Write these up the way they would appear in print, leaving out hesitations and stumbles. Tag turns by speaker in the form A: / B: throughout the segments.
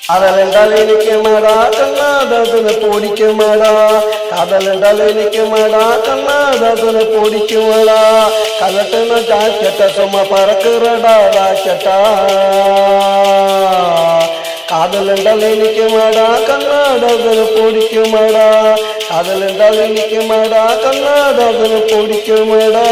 A: காதல் என்றால் இனிக்குமாடா கண்ணாதாசனை பிடிக்குமாடா காதல் என்றால் இனிக்குமாடா கண்ணாதாசனை பிடிக்குமாடா கலட்டுன ஜாக்கெட்ட சும்மா பறக்குறடா ராக்கெட்டா காதல் என்றால் இனிக்குமாடா கண்ணாதாசனை பிடிக்குமாடா காதல் என்றால் இனிக்குமாடா கண்ணாதாசனை பிடிக்குமாடா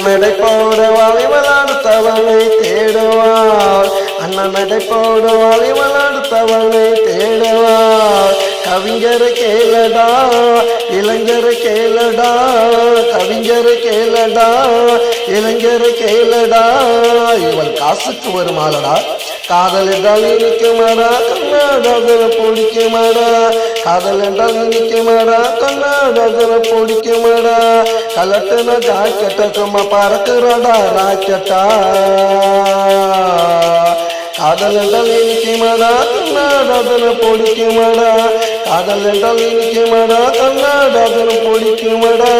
A: நடை போட வாலிபல் அடுத்தவளை தேடுவாள் அண்ணன் நடை போட வாலிபல் அடுத்தவளை தேடுவாள் கவிஞரை கேளடா இளைஞரை கேளடா கவிஞரை கேளடா இளைஞரை கேளடா இவள் காசுக்கு வருமாளடா காதல் என்றால் இனிக்குமாடா கண்ணாதாசனை பிடிக்குமாடா காதல் என்றால் இனிக்குமாடா கண்ணாதாசனை பிடிக்குமாடா கலட்டுன ஜாக்கெட்ட சும்மா பறக்குறடா ராக்கெட்டா காதல் என்றால் இனிக்குமாடா கண்ணாதாசனை பிடிக்குமாடா காதல் என்றால் இனிக்குமாடா கண்ணாதாசனை பிடிக்குமாடா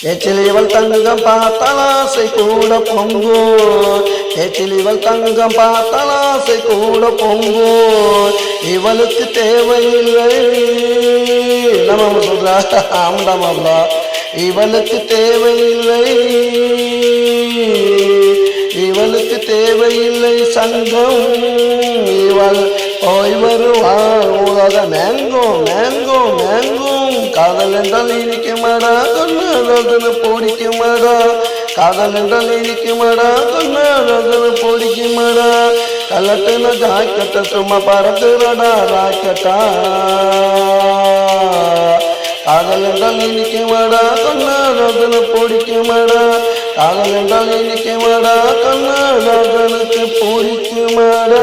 A: ஏச்சிலிவள் தங்கம் பார்த்தலாசை கூட பொங்கு ஏச்சிலிவள் தங்கம் பார்த்தலாசை கூட பொங்கு இவளுக்கு தேவையில்லை நம்ம சொல்றா ஆமாம்டா இவளுக்கு தேவையில்லை இவளுக்கு தேவையில்லை சங்கம் இவள் போய் வருவாள் உலக மேங்கோ மேங்கோ மேங்கோ காதல் என்றால் இனிக்குமாடா கண்ணாதாசனை பிடிக்குமாடா காதல் என்றால் இனிக்குமாடா கண்ணாதாசனை பிடிக்குமாடா கலட்டுன ஜாக்கெட்ட சும்மா பறக்குறடா ராக்கெட்டா காதல் என்றால் இனிக்குமாடா கண்ணாதாசனை பிடிக்குமாடா காதல் என்றால் இனிக்குமாடா கண்ணாதாசனுக்கு பிடிக்குமாடா